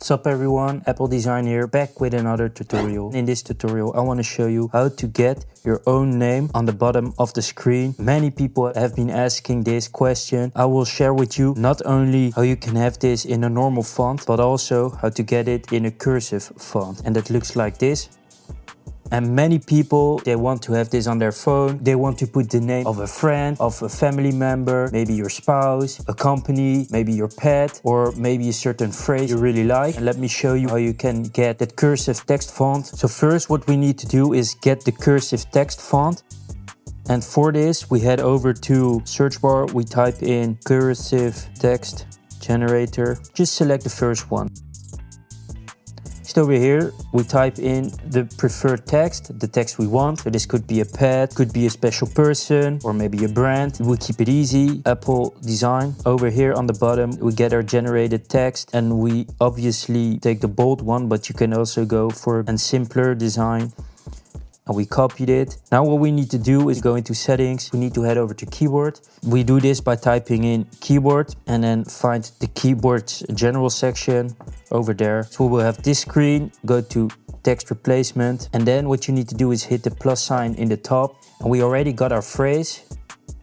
What's up everyone, AppleDsign here, back with another tutorial. In this tutorial I want to show you how to get your own name on the bottom of the screen. Many people have been asking this question. I will share with you not only how you can have this in a normal font, but also how to get it in a cursive font. And that looks like this. And many people, they want to have this on their phone. They want to put the name of a friend, of a family member, maybe your spouse, a company, maybe your pet, or maybe a certain phrase you really like. And let me show you how you can get that cursive text font. So first what we need to do is get the cursive text font. And for this, we head over to search bar. We type in cursive text generator. Just select the first one. Over here we type in the preferred text, the text we want. So this could be a pet, could be a special person, or maybe a brand. We keep it easy, AppleDsign. Over here on the bottom we get our generated text, and we obviously take the bold one, but you can also go for a simpler design. And we copied it. Now what we need to do is go into settings. We need to head over to keyboard. We do this by typing in keyboard and then find the keyboard's general section over there. So we'll have this screen, go to text replacement. And then what you need to do is hit the plus sign in the top. And we already got our phrase,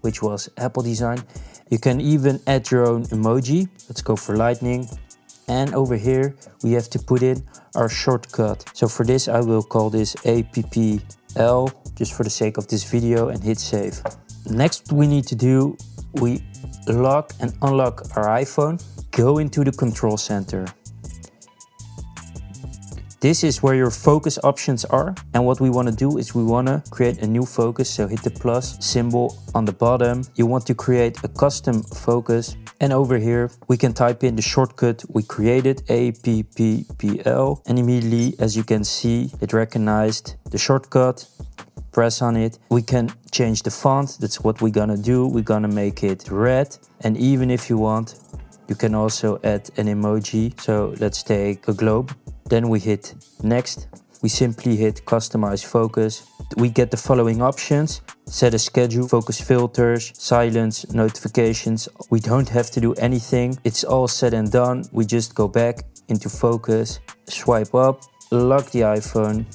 which was AppleDsign. You can even add your own emoji. Let's go for lightning. And over here, we have to put in our shortcut. So for this, I will call this AppL, just for the sake of this video, and hit save. Next we need to do, we lock and unlock our iPhone. Go into the control center. This is where your focus options are. And what we want to do is we want to create a new focus. So hit the plus symbol on the bottom. You want to create a custom focus. And over here, we can type in the shortcut we created, AppL. And immediately, as you can see, it recognized the shortcut. Press on it. We can change the font. That's what we're gonna do. We're gonna make it red. And even if you want, you can also add an emoji. So let's take a globe. Then we hit next. We simply hit customize focus. We get the following options: set a schedule, focus filters, silence, notifications. We don't have to do anything. It's all said and done. We just go back into focus, swipe up, lock the iPhone,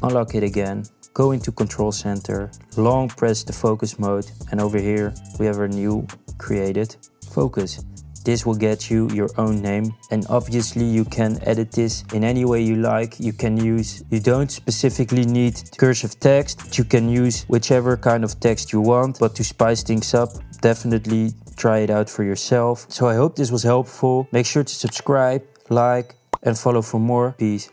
unlock it again, go into control center, long press the focus mode, and over here we have our new created focus. This will get you your own name, and obviously you can edit this in any way you like. You don't specifically need cursive text. You can use whichever kind of text you want, but to spice things up, definitely try it out for yourself. So I hope this was helpful. Make sure to subscribe, like, and follow for more. Peace.